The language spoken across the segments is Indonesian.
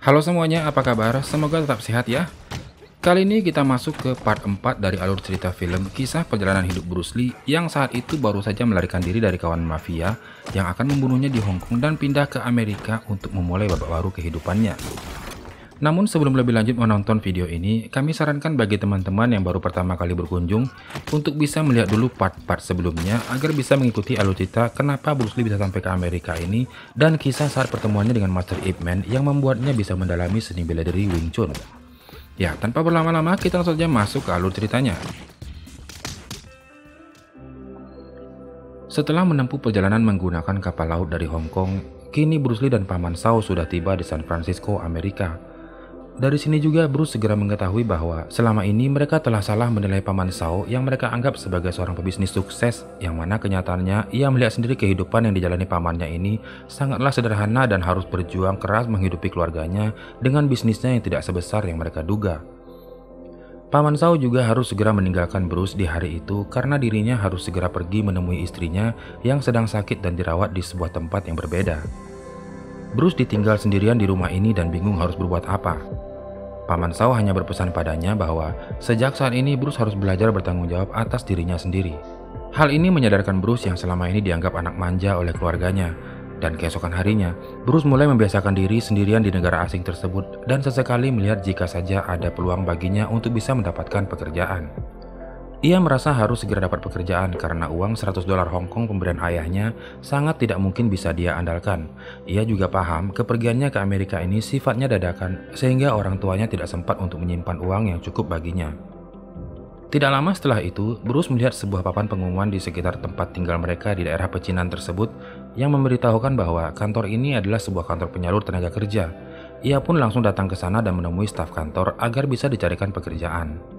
Halo semuanya, apa kabar? Semoga tetap sehat ya. Kali ini kita masuk ke part 4 dari alur cerita film kisah perjalanan hidup Bruce Lee yang saat itu baru saja melarikan diri dari kawan mafia yang akan membunuhnya di Hong Kong dan pindah ke Amerika untuk memulai babak baru kehidupannya. Namun sebelum lebih lanjut menonton video ini, kami sarankan bagi teman-teman yang baru pertama kali berkunjung untuk bisa melihat dulu part-part sebelumnya agar bisa mengikuti alur cerita kenapa Bruce Lee bisa sampai ke Amerika ini dan kisah saat pertemuannya dengan Master Ip Man yang membuatnya bisa mendalami seni bela diri Wing Chun. Ya, tanpa berlama-lama kita langsung saja masuk ke alur ceritanya. Setelah menempuh perjalanan menggunakan kapal laut dari Hong Kong, kini Bruce Lee dan Paman Sao sudah tiba di San Francisco, Amerika. Dari sini juga Bruce segera mengetahui bahwa selama ini mereka telah salah menilai Paman Sao yang mereka anggap sebagai seorang pebisnis sukses, yang mana kenyataannya ia melihat sendiri kehidupan yang dijalani pamannya ini sangatlah sederhana dan harus berjuang keras menghidupi keluarganya dengan bisnisnya yang tidak sebesar yang mereka duga. Paman Sao juga harus segera meninggalkan Bruce di hari itu karena dirinya harus segera pergi menemui istrinya yang sedang sakit dan dirawat di sebuah tempat yang berbeda. Bruce ditinggal sendirian di rumah ini dan bingung harus berbuat apa. Paman Sao hanya berpesan padanya bahwa sejak saat ini Bruce harus belajar bertanggung jawab atas dirinya sendiri. Hal ini menyadarkan Bruce yang selama ini dianggap anak manja oleh keluarganya. Dan keesokan harinya, Bruce mulai membiasakan diri sendirian di negara asing tersebut dan sesekali melihat jika saja ada peluang baginya untuk bisa mendapatkan pekerjaan. Ia merasa harus segera dapat pekerjaan karena uang $100 Hong Kong pemberian ayahnya sangat tidak mungkin bisa dia andalkan. Ia juga paham kepergiannya ke Amerika ini sifatnya dadakan sehingga orang tuanya tidak sempat untuk menyimpan uang yang cukup baginya. Tidak lama setelah itu, Bruce melihat sebuah papan pengumuman di sekitar tempat tinggal mereka di daerah pecinan tersebut yang memberitahukan bahwa kantor ini adalah sebuah kantor penyalur tenaga kerja. Ia pun langsung datang ke sana dan menemui staf kantor agar bisa dicarikan pekerjaan.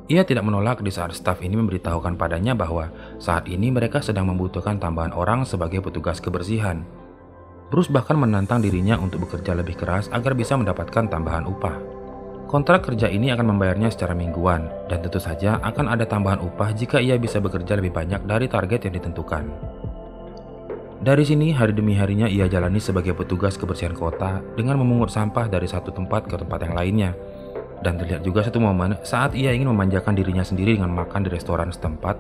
Ia tidak menolak di saat staf ini memberitahukan padanya bahwa saat ini mereka sedang membutuhkan tambahan orang sebagai petugas kebersihan. Bruce bahkan menantang dirinya untuk bekerja lebih keras agar bisa mendapatkan tambahan upah. Kontrak kerja ini akan membayarnya secara mingguan, dan tentu saja akan ada tambahan upah jika ia bisa bekerja lebih banyak dari target yang ditentukan. Dari sini, hari demi harinya ia jalani sebagai petugas kebersihan kota dengan memungut sampah dari satu tempat ke tempat yang lainnya. Dan terlihat juga satu momen saat ia ingin memanjakan dirinya sendiri dengan makan di restoran setempat,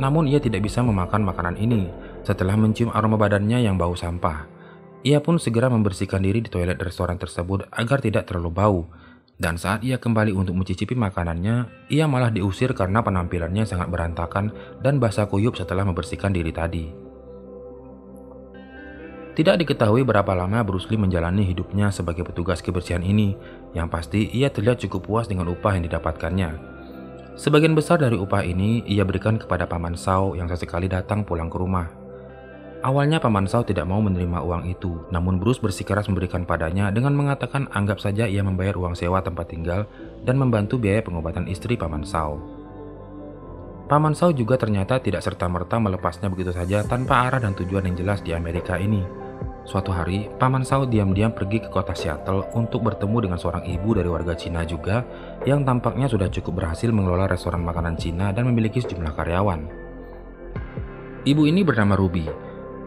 namun ia tidak bisa memakan makanan ini setelah mencium aroma badannya yang bau sampah. Ia pun segera membersihkan diri di toilet restoran tersebut agar tidak terlalu bau. Dan saat ia kembali untuk mencicipi makanannya, ia malah diusir karena penampilannya sangat berantakan dan basah kuyup setelah membersihkan diri tadi. Tidak diketahui berapa lama Bruce Lee menjalani hidupnya sebagai petugas kebersihan ini, yang pasti ia terlihat cukup puas dengan upah yang didapatkannya. Sebagian besar dari upah ini ia berikan kepada Paman Sao yang sesekali datang pulang ke rumah. Awalnya Paman Sao tidak mau menerima uang itu, namun Bruce bersikeras memberikan padanya dengan mengatakan anggap saja ia membayar uang sewa tempat tinggal dan membantu biaya pengobatan istri Paman Sao. Paman Sao juga ternyata tidak serta-merta melepasnya begitu saja tanpa arah dan tujuan yang jelas di Amerika ini. Suatu hari, Paman Sao diam-diam pergi ke kota Seattle untuk bertemu dengan seorang ibu dari warga Cina juga yang tampaknya sudah cukup berhasil mengelola restoran makanan Cina dan memiliki sejumlah karyawan. Ibu ini bernama Ruby.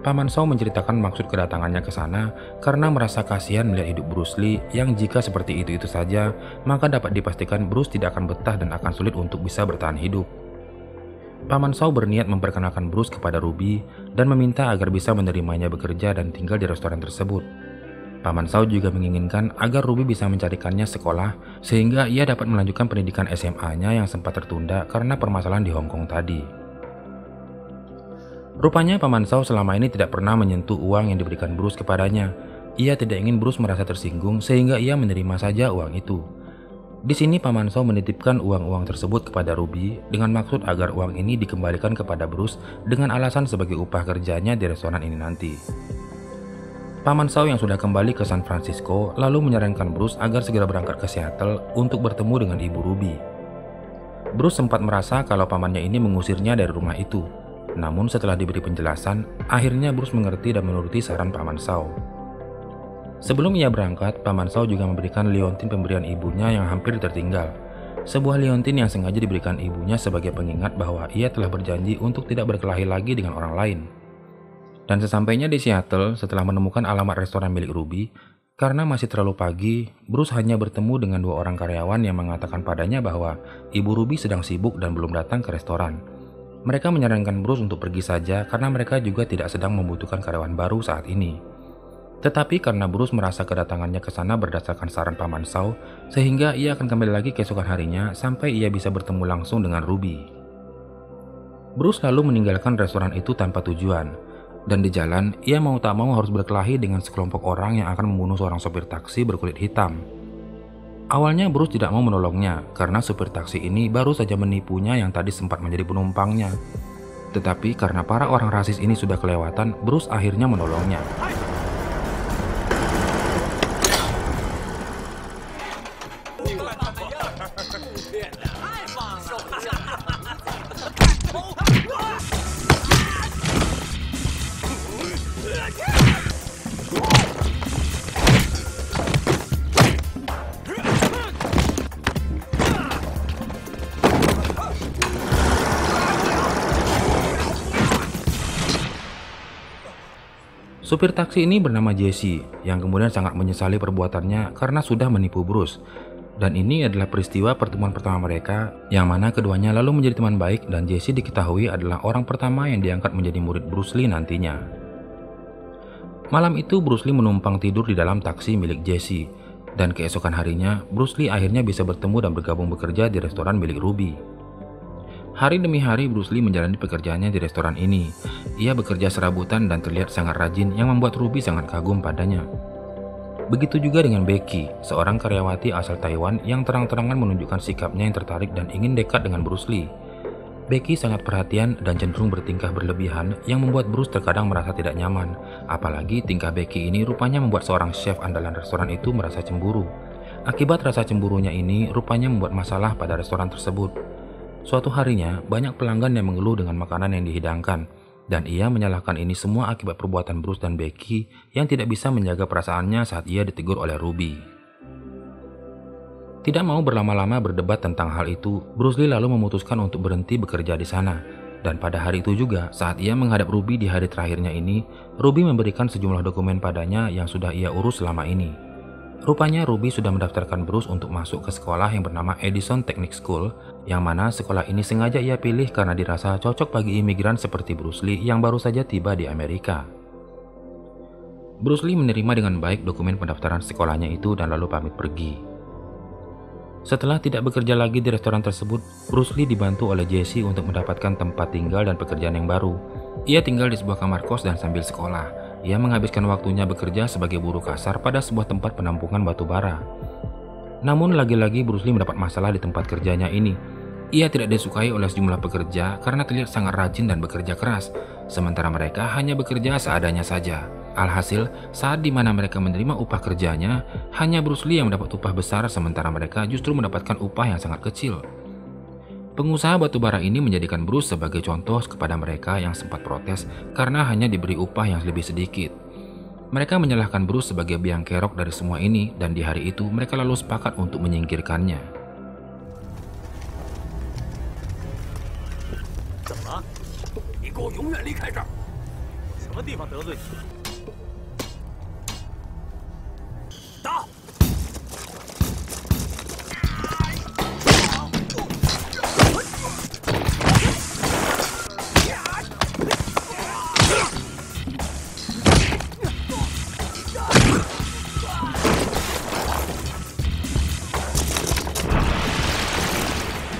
Paman Sao menceritakan maksud kedatangannya ke sana karena merasa kasihan melihat hidup Bruce Lee yang jika seperti itu saja, maka dapat dipastikan Bruce tidak akan betah dan akan sulit untuk bisa bertahan hidup. Paman Sao berniat memperkenalkan Bruce kepada Ruby dan meminta agar bisa menerimanya bekerja dan tinggal di restoran tersebut. Paman Sao juga menginginkan agar Ruby bisa mencarikannya sekolah sehingga ia dapat melanjutkan pendidikan SMA-nya yang sempat tertunda karena permasalahan di Hong Kong tadi. Rupanya Paman Sao selama ini tidak pernah menyentuh uang yang diberikan Bruce kepadanya. Ia tidak ingin Bruce merasa tersinggung sehingga ia menerima saja uang itu. Di sini Paman Sao menitipkan uang-uang tersebut kepada Ruby dengan maksud agar uang ini dikembalikan kepada Bruce dengan alasan sebagai upah kerjanya di restoran ini nanti. Paman Sao yang sudah kembali ke San Francisco lalu menyarankan Bruce agar segera berangkat ke Seattle untuk bertemu dengan ibu Ruby. Bruce sempat merasa kalau pamannya ini mengusirnya dari rumah itu. Namun setelah diberi penjelasan, akhirnya Bruce mengerti dan menuruti saran Paman Sao. Sebelum ia berangkat, Paman Sao juga memberikan liontin pemberian ibunya yang hampir tertinggal. Sebuah liontin yang sengaja diberikan ibunya sebagai pengingat bahwa ia telah berjanji untuk tidak berkelahi lagi dengan orang lain. Dan sesampainya di Seattle, setelah menemukan alamat restoran milik Ruby, Karena masih terlalu pagi, Bruce hanya bertemu dengan dua orang karyawan yang mengatakan padanya bahwa Ibu Ruby sedang sibuk dan belum datang ke restoran. Mereka menyarankan Bruce untuk pergi saja karena mereka juga tidak sedang membutuhkan karyawan baru saat ini. Tetapi karena Bruce merasa kedatangannya ke sana berdasarkan saran Paman Shaw, sehingga ia akan kembali lagi keesokan harinya sampai ia bisa bertemu langsung dengan Ruby. Bruce lalu meninggalkan restoran itu tanpa tujuan. Dan di jalan, ia mau tak mau harus berkelahi dengan sekelompok orang yang akan membunuh seorang sopir taksi berkulit hitam. Awalnya Bruce tidak mau menolongnya, karena sopir taksi ini baru saja menipunya yang tadi sempat menjadi penumpangnya. Tetapi karena para orang rasis ini sudah kelewatan, Bruce akhirnya menolongnya. Supir taksi ini bernama Jesse, yang kemudian sangat menyesali perbuatannya karena sudah menipu Bruce. Dan ini adalah peristiwa pertemuan pertama mereka, yang mana keduanya lalu menjadi teman baik dan Jesse diketahui adalah orang pertama yang diangkat menjadi murid Bruce Lee nantinya. Malam itu Bruce Lee menumpang tidur di dalam taksi milik Jesse, dan keesokan harinya Bruce Lee akhirnya bisa bertemu dan bergabung bekerja di restoran milik Ruby. Hari demi hari Bruce Lee menjalani pekerjaannya di restoran ini. Ia bekerja serabutan dan terlihat sangat rajin yang membuat Ruby sangat kagum padanya. Begitu juga dengan Becky, seorang karyawati asal Taiwan yang terang-terangan menunjukkan sikapnya yang tertarik dan ingin dekat dengan Bruce Lee. Becky sangat perhatian dan cenderung bertingkah berlebihan yang membuat Bruce terkadang merasa tidak nyaman. Apalagi tingkah Becky ini rupanya membuat seorang chef andalan restoran itu merasa cemburu. Akibat rasa cemburunya ini rupanya membuat masalah pada restoran tersebut. Suatu harinya, banyak pelanggan yang mengeluh dengan makanan yang dihidangkan, dan ia menyalahkan ini semua akibat perbuatan Bruce dan Becky yang tidak bisa menjaga perasaannya saat ia ditegur oleh Ruby. Tidak mau berlama-lama berdebat tentang hal itu, Bruce Lee lalu memutuskan untuk berhenti bekerja di sana. Dan pada hari itu juga, saat ia menghadap Ruby di hari terakhirnya ini, Ruby memberikan sejumlah dokumen padanya yang sudah ia urus selama ini. Rupanya Ruby sudah mendaftarkan Bruce untuk masuk ke sekolah yang bernama Edison Technic School, yang mana sekolah ini sengaja ia pilih karena dirasa cocok bagi imigran seperti Bruce Lee yang baru saja tiba di Amerika. Bruce Lee menerima dengan baik dokumen pendaftaran sekolahnya itu dan lalu pamit pergi. Setelah tidak bekerja lagi di restoran tersebut, Bruce Lee dibantu oleh Jesse untuk mendapatkan tempat tinggal dan pekerjaan yang baru. Ia tinggal di sebuah kamar kos dan sambil sekolah. Ia menghabiskan waktunya bekerja sebagai buruh kasar pada sebuah tempat penampungan batu bara. Namun lagi-lagi Bruce Lee mendapat masalah di tempat kerjanya ini. Ia tidak disukai oleh sejumlah pekerja karena terlihat sangat rajin dan bekerja keras, sementara mereka hanya bekerja seadanya saja. Alhasil, saat di mana mereka menerima upah kerjanya, hanya Bruce Lee yang mendapat upah besar sementara mereka justru mendapatkan upah yang sangat kecil. Pengusaha batubara ini menjadikan Bruce sebagai contoh kepada mereka yang sempat protes karena hanya diberi upah yang lebih sedikit. Mereka menyalahkan Bruce sebagai biang kerok dari semua ini dan di hari itu mereka lalu sepakat untuk menyingkirkannya.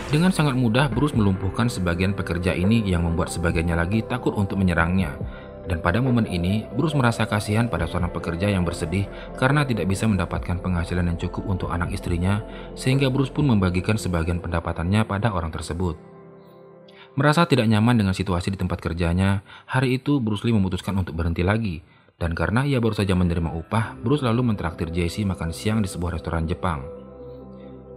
Dengan sangat mudah Bruce melumpuhkan sebagian pekerja ini yang membuat sebagiannya lagi takut untuk menyerangnya. Dan pada momen ini, Bruce merasa kasihan pada seorang pekerja yang bersedih karena tidak bisa mendapatkan penghasilan yang cukup untuk anak istrinya, sehingga Bruce pun membagikan sebagian pendapatannya pada orang tersebut. Merasa tidak nyaman dengan situasi di tempat kerjanya, hari itu Bruce Lee memutuskan untuk berhenti lagi. Dan karena ia baru saja menerima upah, Bruce lalu mentraktir Jesse makan siang di sebuah restoran Jepang.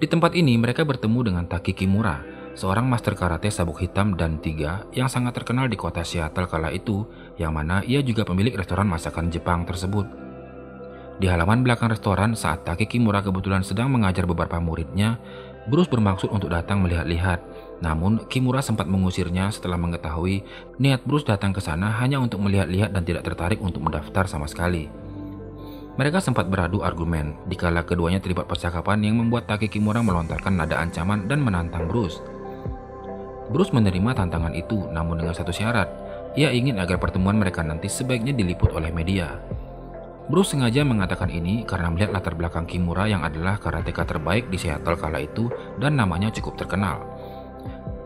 Di tempat ini mereka bertemu dengan Taki Kimura, seorang master karate sabuk hitam dan tiga yang sangat terkenal di kota Seattle kala itu, yang mana ia juga pemilik restoran masakan Jepang tersebut. Di halaman belakang restoran saat Taki Kimura kebetulan sedang mengajar beberapa muridnya, Bruce bermaksud untuk datang melihat-lihat. Namun Kimura sempat mengusirnya setelah mengetahui niat Bruce datang ke sana hanya untuk melihat-lihat dan tidak tertarik untuk mendaftar sama sekali. Mereka sempat beradu argumen, dikala keduanya terlibat percakapan yang membuat Taki Kimura melontarkan nada ancaman dan menantang Bruce. Bruce menerima tantangan itu, namun dengan satu syarat. Ia ingin agar pertemuan mereka nanti sebaiknya diliput oleh media. Bruce sengaja mengatakan ini karena melihat latar belakang Kimura yang adalah karateka terbaik di Seattle kala itu dan namanya cukup terkenal.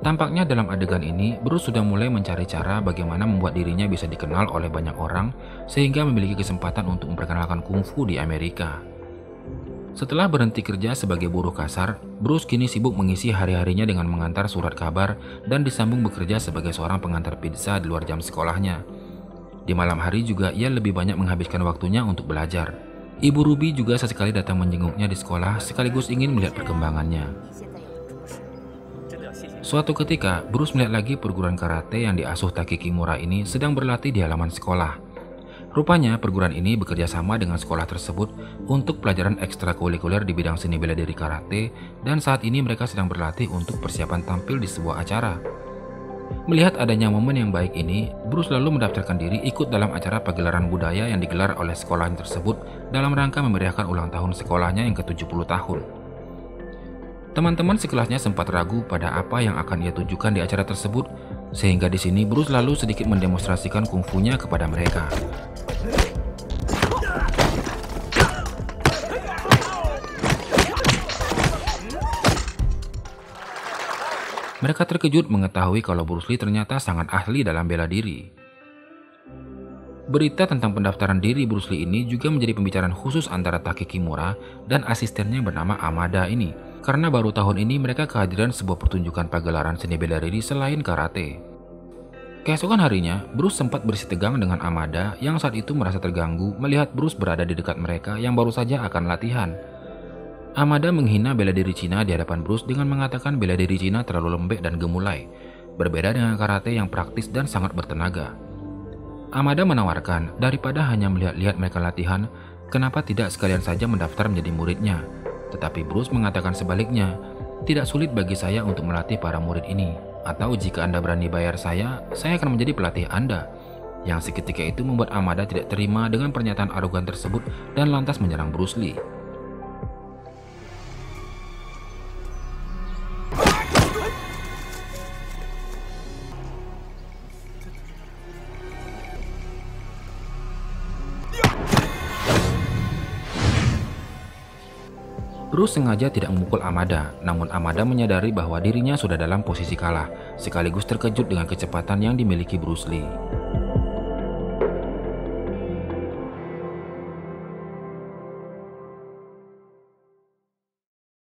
Tampaknya dalam adegan ini, Bruce sudah mulai mencari cara bagaimana membuat dirinya bisa dikenal oleh banyak orang sehingga memiliki kesempatan untuk memperkenalkan kungfu di Amerika. Setelah berhenti kerja sebagai buruh kasar, Bruce kini sibuk mengisi hari-harinya dengan mengantar surat kabar dan disambung bekerja sebagai seorang pengantar pizza di luar jam sekolahnya. Di malam hari juga ia lebih banyak menghabiskan waktunya untuk belajar. Ibu Ruby juga sesekali datang menjenguknya di sekolah sekaligus ingin melihat perkembangannya. Suatu ketika, Bruce melihat lagi perguruan karate yang diasuh Taki Kimura ini sedang berlatih di halaman sekolah. Rupanya perguruan ini bekerja sama dengan sekolah tersebut untuk pelajaran ekstrakurikuler di bidang seni bela diri karate dan saat ini mereka sedang berlatih untuk persiapan tampil di sebuah acara. Melihat adanya momen yang baik ini, Bruce lalu mendaftarkan diri ikut dalam acara pagelaran budaya yang digelar oleh sekolah tersebut dalam rangka memeriahkan ulang tahun sekolahnya yang ke-70 tahun. Teman-teman sekelasnya sempat ragu pada apa yang akan ia tunjukkan di acara tersebut, sehingga di sini Bruce lalu sedikit mendemonstrasikan kungfunya kepada mereka. Mereka terkejut mengetahui kalau Bruce Lee ternyata sangat ahli dalam bela diri. Berita tentang pendaftaran diri Bruce Lee ini juga menjadi pembicaraan khusus antara Taki Kimura dan asistennya bernama Amada ini, karena baru tahun ini mereka kehadiran sebuah pertunjukan pagelaran seni bela diri selain karate. Keesokan harinya, Bruce sempat bersih tegang dengan Amada yang saat itu merasa terganggu melihat Bruce berada di dekat mereka yang baru saja akan latihan. Amada menghina bela diri Cina di hadapan Bruce dengan mengatakan bela diri Cina terlalu lembek dan gemulai, berbeda dengan karate yang praktis dan sangat bertenaga. Amada menawarkan, daripada hanya melihat-lihat mereka latihan, kenapa tidak sekalian saja mendaftar menjadi muridnya. Tetapi Bruce mengatakan sebaliknya, tidak sulit bagi saya untuk melatih para murid ini, atau jika Anda berani bayar saya akan menjadi pelatih Anda. Yang seketika itu membuat Amada tidak terima dengan pernyataan arogan tersebut dan lantas menyerang Bruce Lee. Bruce sengaja tidak memukul Amada, namun Amada menyadari bahwa dirinya sudah dalam posisi kalah, sekaligus terkejut dengan kecepatan yang dimiliki Bruce Lee.